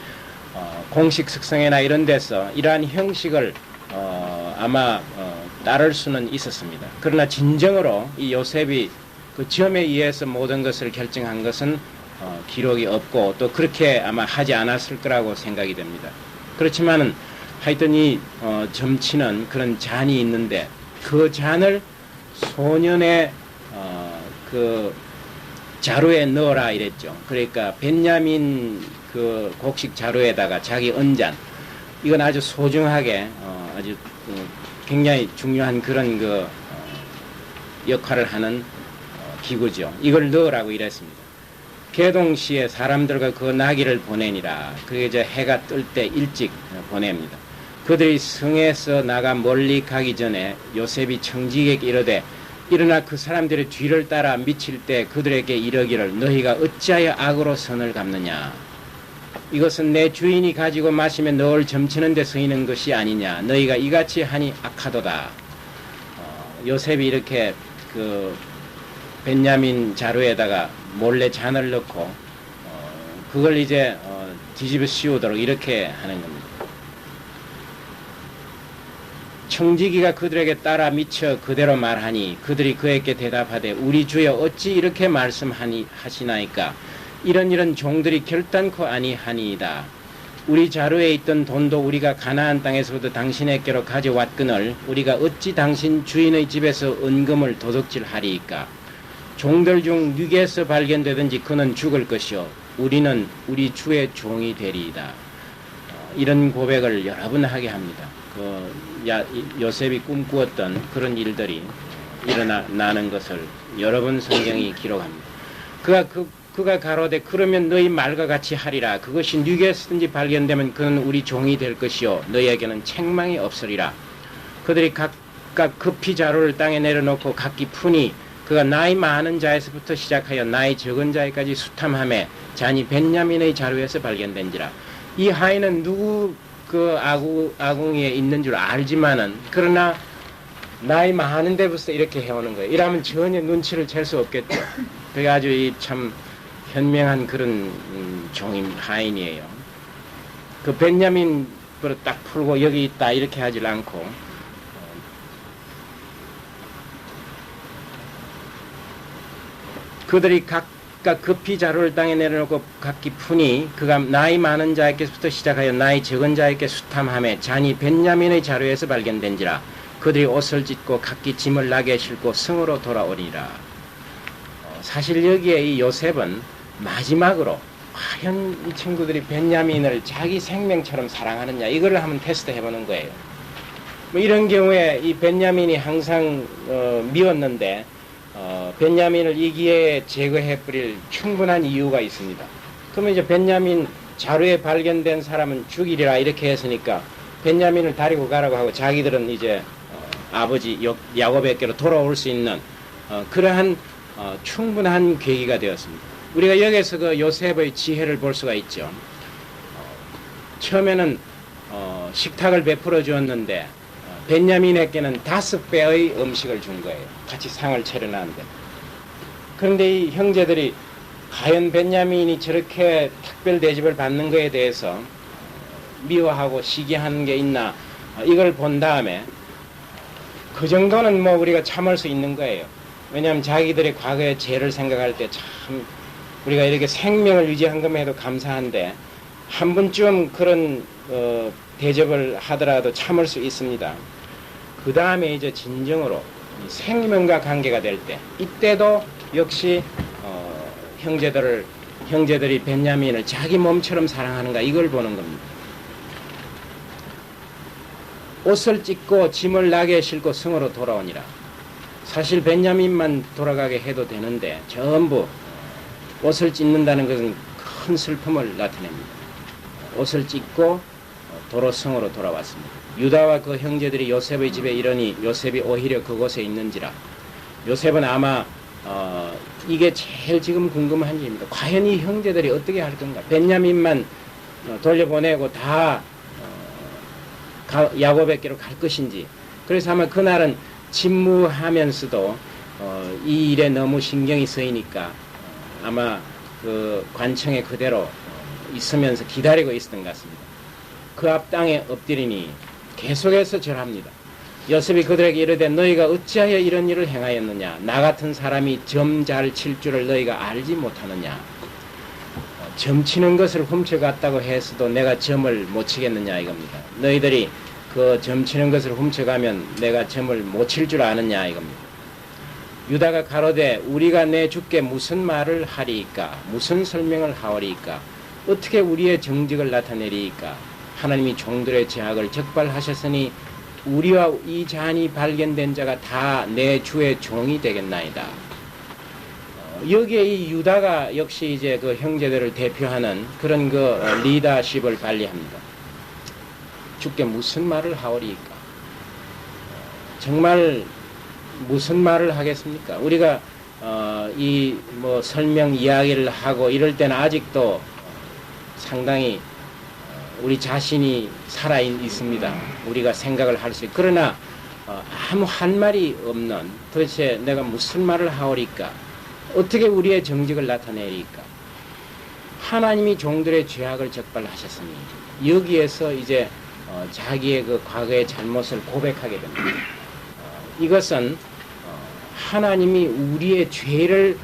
공식 숙성회나 이런 데서 이러한 형식을 아마 따를 수는 있었습니다. 그러나 진정으로 이 요셉이 그 점에 의해서 모든 것을 결정한 것은 기록이 없고 또 그렇게 아마 하지 않았을 거라고 생각이 됩니다. 그렇지만은 하여튼 이 점치는 그런 잔이 있는데 그 잔을 소년의 그 자루에 넣어라 이랬죠. 그러니까 벤야민 그 곡식 자루에다가 자기 언잔, 이건 아주 소중하게 아주 굉장히 중요한 그런 그 역할을 하는 기구죠. 이걸 넣으라고 이랬습니다. 계동시에 사람들과 그 나귀를 보내니라. 그게 이제 해가 뜰 때 일찍 보냅니다. 그들이 성에서 나가 멀리 가기 전에 요셉이 청지기에게 이르되 일어나 그 사람들의 뒤를 따라 미칠 때 그들에게 이르기를 너희가 어찌하여 악으로 선을 갚느냐. 이것은 내 주인이 가지고 마시며 널 점치는 데 쓰이는 것이 아니냐. 너희가 이같이 하니 악하도다. 요셉이 이렇게 그 벤야민 자루에다가 몰래 잔을 넣고 그걸 이제 뒤집어 씌우도록 이렇게 하는 겁니다. 청지기가 그들에게 따라 미쳐 그대로 말하니 그들이 그에게 대답하되 우리 주여 어찌 이렇게 말씀하시나이까. 이런 종들이 결단코 아니하니이다. 우리 자루에 있던 돈도 우리가 가나안 땅에서부터 당신에게로 가져왔거늘 우리가 어찌 당신 주인의 집에서 은금을 도둑질하리이까. 종들 중 누구에서 발견되든지 그는 죽을 것이요 우리는 우리 주의 종이 되리이다. 이런 고백을 여러 번 하게 합니다. 요셉이 꿈꾸었던 그런 일들이 일어나는 것을 여러 번 성경이 기록합니다. 그가 가로되 그러면 너희 말과 같이 하리라. 그것이 누구에서든지 발견되면 그는 우리 종이 될 것이요 너희에게는 책망이 없으리라. 그들이 각각 급히 자루를 땅에 내려놓고 각기 푸니 그가 나이 많은 자에서부터 시작하여 나이 적은 자에까지 수탐하며 잔이 벤야민의 자루에서 발견된지라. 이 하인은 누구 그 아궁이에 있는 줄 알지만은 그러나 나이 많은 데부터 이렇게 해오는 거예요. 이러면 전혀 눈치를 챌 수 없겠죠. 그게 아주 참 현명한 그런 종임 하인이에요. 그 벤야민 딱 풀고 여기 있다 이렇게 하질 않고 그들이 각각 급히 자루를 땅에 내려놓고 각기 푸니 그가 나이 많은 자에게부터 시작하여 나이 적은 자에게 수탐하며 잔이 벤야민의 자루에서 발견된지라. 그들이 옷을 찢고 각기 짐을 나게 싣고 성으로 돌아오리라. 사실 여기에 이 요셉은 마지막으로 과연 이 친구들이 벤야민을 자기 생명처럼 사랑하느냐 이거를 한번 테스트 해보는 거예요. 뭐 이런 경우에 이 벤야민이 항상 미웠는데 벤야민을 이 기회에 제거해버릴 충분한 이유가 있습니다. 그러면 이제 벤야민 자루에 발견된 사람은 죽이리라 이렇게 했으니까 벤야민을 데리고 가라고 하고 자기들은 이제 아버지 야곱에게로 돌아올 수 있는 그러한 충분한 계기가 되었습니다. 우리가 여기서 그 요셉의 지혜를 볼 수가 있죠. 처음에는 식탁을 베풀어 주었는데 벤야민에게는 5배의 음식을 준 거예요. 같이 상을 차려놨는데. 그런데 이 형제들이 과연 벤야민이 저렇게 특별 대접을 받는 것에 대해서 미워하고 시기하는 게 있나 이걸 본 다음에 그 정도는 뭐 우리가 참을 수 있는 거예요. 왜냐하면 자기들의 과거의 죄를 생각할 때 참 우리가 이렇게 생명을 유지한 것만 해도 감사한데 한 번쯤 그런 대접을 하더라도 참을 수 있습니다. 그 다음에 이제 진정으로 생명과 관계가 될 때 이때도 역시 형제들이 벤야민을 자기 몸처럼 사랑하는가 이걸 보는 겁니다. 옷을 찢고 짐을 나게 싣고 성으로 돌아오니라. 사실 벤야민만 돌아가게 해도 되는데 전부 옷을 찢는다는 것은 큰 슬픔을 나타냅니다. 옷을 찢고 도로 성으로 돌아왔습니다. 유다와 그 형제들이 요셉의 집에 이르니 요셉이 오히려 그곳에 있는지라. 요셉은 아마 이게 제일 지금 궁금한 일입니다. 과연 이 형제들이 어떻게 할 건가? 베냐민만 돌려보내고 다 야곱에게로 갈 것인지. 그래서 아마 그날은 침무하면서도 이 일에 너무 신경이 쓰이니까 아마 그 관청에 그대로 있으면서 기다리고 있었던 것 같습니다. 그 앞 땅에 엎드리니 계속해서 절합니다. 요셉이 그들에게 이르되 너희가 어찌하여 이런 일을 행하였느냐? 나 같은 사람이 점 잘 칠 줄을 너희가 알지 못하느냐? 점 치는 것을 훔쳐갔다고 해서도 내가 점을 못 치겠느냐 이겁니다. 너희들이 그 점 치는 것을 훔쳐가면 내가 점을 못 칠 줄 아느냐 이겁니다. 유다가 가로되 우리가 내 주께 무슨 말을 하리이까? 무슨 설명을 하오리이까? 어떻게 우리의 정직을 나타내리이까? 하나님이 종들의 죄악을 적발하셨으니 우리와 이 잔이 발견된 자가 다 내 주의 종이 되겠나이다. 여기에 이 유다가 역시 이제 그 형제들을 대표하는 그런 그 리더십을 발휘합니다. 주께 무슨 말을 하오리이까? 정말 무슨 말을 하겠습니까? 우리가 이 뭐 설명 이야기를 하고 이럴 때는 아직도 상당히 우리 자신이 살아 있습니다. 우리가 생각을 할 수 있고. 그러나 아무 한 말이 없는 도대체 내가 무슨 말을 하오리까? 어떻게 우리의 정직을 나타내리까? 하나님이 종들의 죄악을 적발하셨으니 여기에서 이제 자기의 그 과거의 잘못을 고백하게 됩니다. 이것은 하나님이 우리의 죄를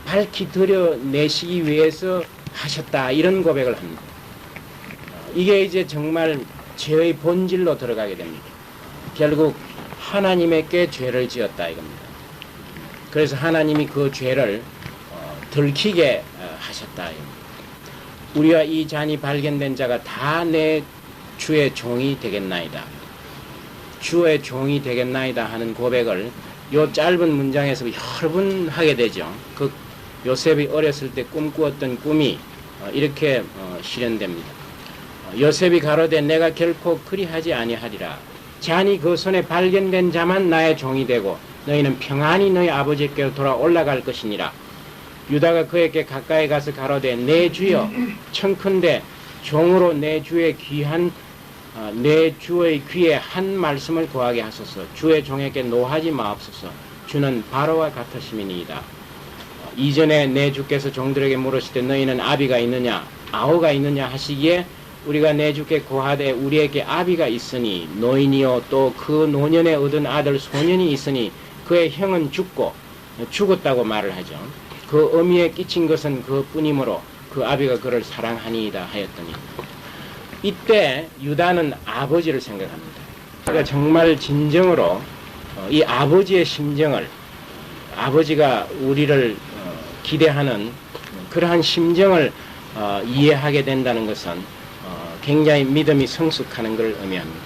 밝히 드러내시기 위해서 하셨다 이런 고백을 합니다. 이게 이제 정말 죄의 본질로 들어가게 됩니다. 결국 하나님에게 죄를 지었다 이겁니다. 그래서 하나님이 그 죄를 들키게 하셨다 이겁니다. 우리와 이 잔이 발견된 자가 다 내 주의 종이 되겠나이다. 주의 종이 되겠나이다 하는 고백을 요 짧은 문장에서 여러 번 하게 되죠. 그 요셉이 어렸을 때 꿈꾸었던 꿈이 이렇게 실현됩니다. 요셉이 가로되 내가 결코 그리하지 아니하리라. 잔이 그 손에 발견된 자만 나의 종이 되고 너희는 평안히 너희 아버지께로 돌아 올라갈 것이니라. 유다가 그에게 가까이 가서 가로되 내 주여 청컨대 종으로 내 주의 귀에 한 말씀을 구하게 하소서. 주의 종에게 노하지 마옵소서. 주는 바로와 같으심이니이다. 이전에 내 주께서 종들에게 물으시되 너희는 아비가 있느냐 아우가 있느냐 하시기에 우리가 내 주께 고하되 우리에게 아비가 있으니 노인이요 또 그 노년에 얻은 아들 소년이 있으니 그의 형은 죽었다고 말을 하죠. 그 어미에 끼친 것은 그뿐이므로 그 아비가 그를 사랑하니이다 하였더니 이때 유다는 아버지를 생각합니다. 그러니까 정말 진정으로 이 아버지의 심정을 아버지가 우리를 기대하는 그러한 심정을 이해하게 된다는 것은 굉장히 믿음이 성숙하는 것을 의미합니다.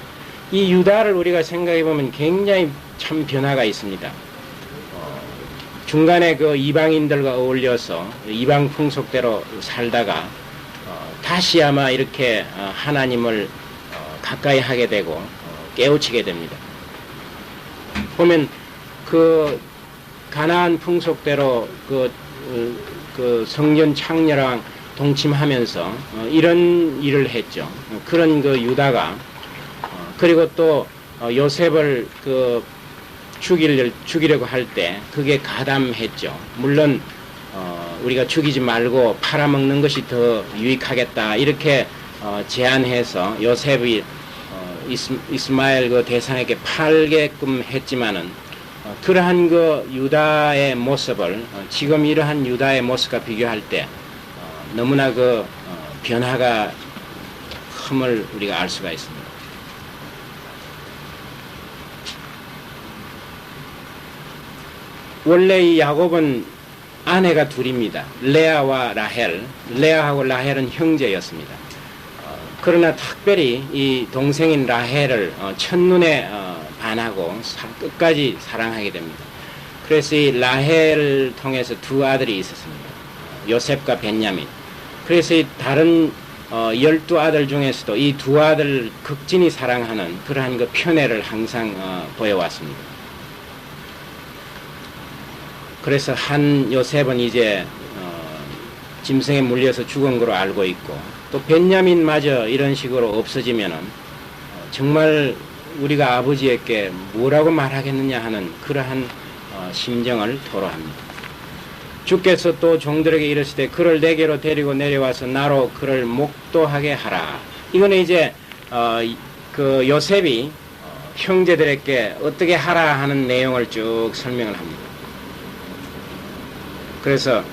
이 유다를 우리가 생각해 보면 굉장히 참 변화가 있습니다. 중간에 그 이방인들과 어울려서 이방 풍속대로 살다가 다시 아마 이렇게 하나님을 가까이 하게 되고 깨우치게 됩니다. 보면 그 가나안 풍속대로 그 성전 창녀랑 동침하면서 이런 일을 했죠. 그런 그 유다가 그리고 또 요셉을 그 죽이려고 할 때 그게 가담했죠. 물론 우리가 죽이지 말고 팔아먹는 것이 더 유익하겠다 이렇게 제안해서 요셉이 이스마엘 그 대상에게 팔게끔 했지만은 그러한 그 유다의 모습을 지금 이러한 유다의 모습과 비교할 때 너무나 그 변화가 큼을 우리가 알 수가 있습니다. 원래 이 야곱은 아내가 둘입니다. 레아와 라헬. 레아하고 라헬은 형제였습니다. 그러나 특별히 이 동생인 라헬을 첫눈에 반하고 끝까지 사랑하게 됩니다. 그래서 이 라헬을 통해서 두 아들이 있었습니다. 요셉과 벤야민. 그래서 이 다른 12아들 중에서도 이 두 아들 극진히 사랑하는 그러한 그 편애를 항상 보여왔습니다. 그래서 한 요셉은 이제 짐승에 물려서 죽은 거로 알고 있고, 또 벤야민마저 이런 식으로 없어지면은 정말 우리가 아버지에게 뭐라고 말하겠느냐 하는 그러한 심정을 토로합니다. 주께서 또 종들에게 이르시되 그를 내게로 데리고 내려와서 나로 그를 목도하게 하라. 이거는 이제 그 요셉이 형제들에게 어떻게 하라 하는 내용을 쭉 설명을 합니다. 그래서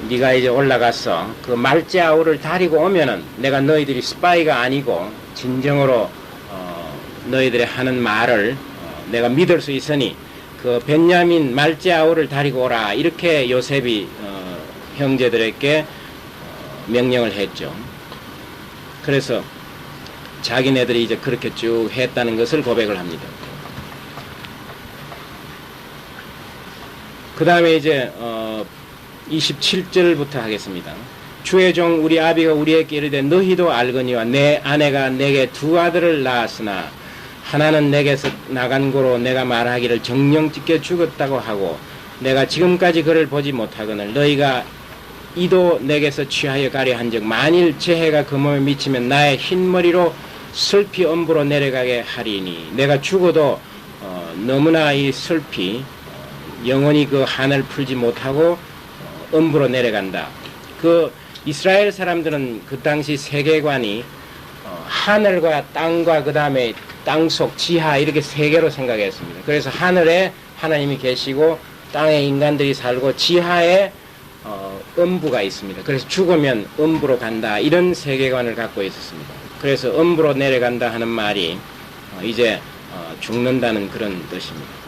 네가 이제 올라가서 그 말제 아우를 다리고 오면은 내가 너희들이 스파이가 아니고 진정으로 너희들의 하는 말을 내가 믿을 수 있으니 그 벤야민 말제 아우를 다리고 오라. 이렇게 요셉이 형제들에게 명령을 했죠. 그래서 자기네들이 이제 그렇게 쭉 했다는 것을 고백을 합니다. 그 다음에 이제 27절부터 하겠습니다. 주의 종 우리 아비가 우리에게 이르되 너희도 알거니와 내 아내가 내게 두 아들을 낳았으나 하나는 내게서 나간 고로 내가 말하기를 정령 찢겨 죽었다고 하고 내가 지금까지 그를 보지 못하거늘 너희가 이도 내게서 취하여 가려 한즉 만일 재해가 그 몸에 미치면 나의 흰머리로 슬피 엄부로 내려가게 하리니 내가 죽어도 너무나 이 슬피 영원히 그 한을 풀지 못하고 엄부로 내려간다. 그 이스라엘 사람들은 그 당시 세계관이 하늘과 땅과 그 다음에 땅속 지하 이렇게 세 개로 생각했습니다. 그래서 하늘에 하나님이 계시고 땅에 인간들이 살고 지하에 음부가 있습니다. 그래서 죽으면 음부로 간다 이런 세계관을 갖고 있었습니다. 그래서 음부로 내려간다 하는 말이 이제 죽는다는 그런 뜻입니다.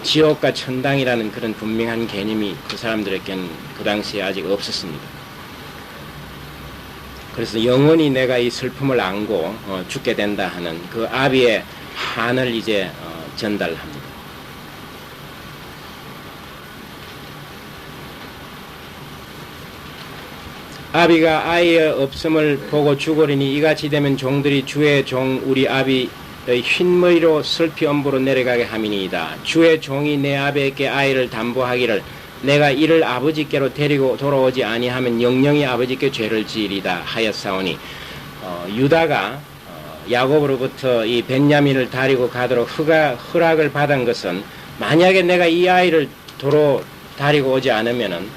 지옥과 천당이라는 그런 분명한 개념이 그 사람들에게는 그 당시에 아직 없었습니다. 그래서 영원히 내가 이 슬픔을 안고 죽게 된다 하는 그 아비의 한을 이제 전달합니다. 아비가 아이의 없음을 보고 죽으리니 이같이 되면 종들이 주의 종 우리 아비의 흰머리로 슬피 엄부로 내려가게 함이니이다. 주의 종이 내 아비에게 아이를 담보하기를 내가 이를 아버지께로 데리고 돌아오지 아니하면 영영이 아버지께 죄를 지으리다 하였사오니 유다가 야곱으로부터 이 벤야민을 다리고 가도록 허락을 받은 것은 만약에 내가 이 아이를 도로 다리고 오지 않으면은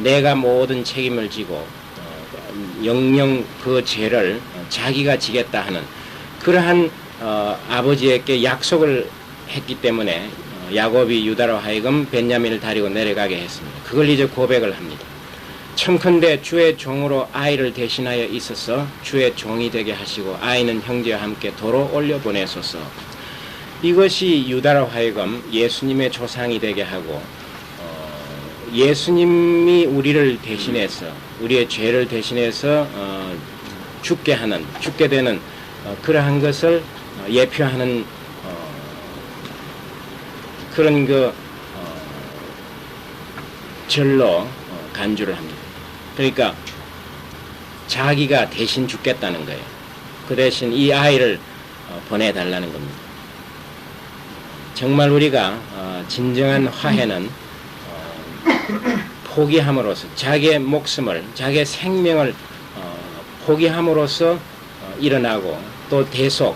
내가 모든 책임을 지고 영영 그 죄를 자기가 지겠다 하는 그러한 아버지에게 약속을 했기 때문에 야곱이 유다로 하여금 벤야민을 다리고 내려가게 했습니다. 그걸 이제 고백을 합니다. 청컨대 주의 종으로 아이를 대신하여 있어서 주의 종이 되게 하시고 아이는 형제와 함께 도로 올려보내소서. 이것이 유다로 하여금 예수님의 조상이 되게 하고 예수님이 우리를 대신해서 우리의 죄를 대신해서 죽게 되는 그러한 것을 예표하는 그런 절로 간주를 합니다. 그러니까 자기가 대신 죽겠다는 거예요. 그 대신 이 아이를 보내달라는 겁니다. 정말 우리가 진정한 화해는 포기함으로써 자기의 목숨을 자기의 생명을 포기함으로써 일어나고 또 대속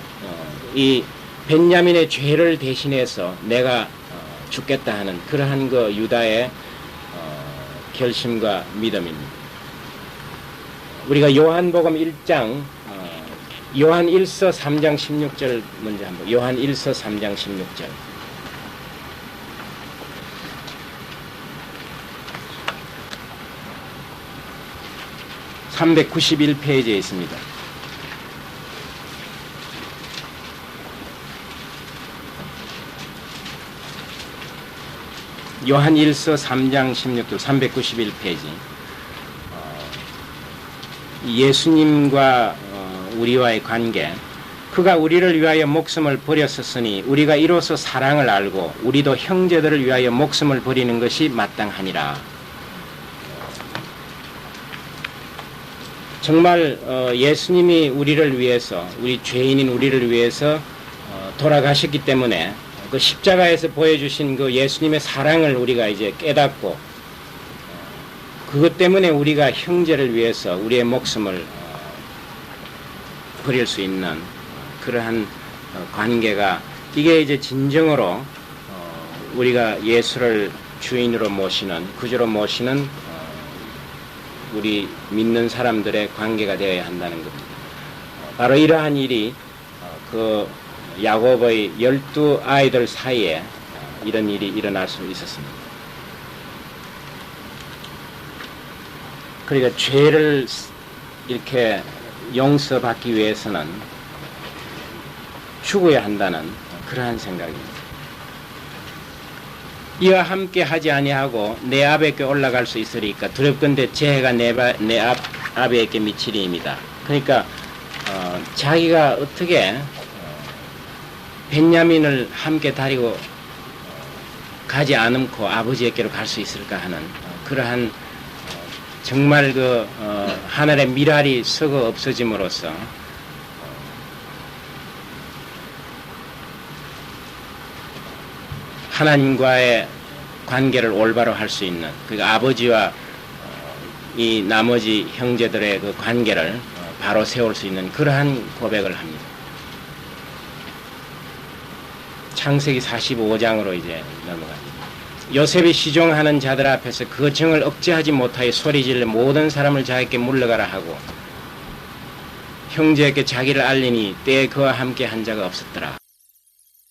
이 벤야민의 죄를 대신해서 내가 죽겠다 하는 그러한 그 유다의 결심과 믿음입니다. 우리가 요한복음 1장 요한 1서 3장 16절 먼저 한번 요한 1서 3장 16절 391페이지에 있습니다. 요한 1서 3장 16절 391페이지 예수님과 우리와의 관계 그가 우리를 위하여 목숨을 버렸었으니 우리가 이로써 사랑을 알고 우리도 형제들을 위하여 목숨을 버리는 것이 마땅하니라. 정말 예수님이 우리를 위해서 우리 죄인인 우리를 위해서 돌아가셨기 때문에 그 십자가에서 보여주신 그 예수님의 사랑을 우리가 이제 깨닫고 그것 때문에 우리가 형제를 위해서 우리의 목숨을 버릴 수 있는 그러한 관계가, 이게 이제 진정으로 우리가 예수를 주인으로 모시는, 구주로 모시는 우리 믿는 사람들의 관계가 되어야 한다는 겁니다. 바로 이러한 일이 그 야곱의 12아이들 사이에 이런 일이 일어날 수 있었습니다. 그러니까 죄를 이렇게 용서받기 위해서는 죽어야 한다는 그러한 생각입니다. 이와 함께 하지 아니하고 내 아버지께 올라갈 수 있으리까 두렵건대 제 해가 내 아버지께 미치리입니다. 그러니까 자기가 어떻게 벤야민을 함께 다리고 가지 않음고 아버지에게로 갈 수 있을까 하는 그러한 정말 그 하늘의 미랄이 썩어 없어짐으로써 하나님과의 관계를 올바로 할 수 있는, 그러니까 아버지와 이 나머지 형제들의 그 관계를 바로 세울 수 있는 그러한 고백을 합니다. 창세기 45장으로 이제 넘어갑니다. 요셉이 시종하는 자들 앞에서 그 정을 억제하지 못하여 소리질러 모든 사람을 자기께 물러가라 하고 형제에게 자기를 알리니 때에 그와 함께 한 자가 없었더라.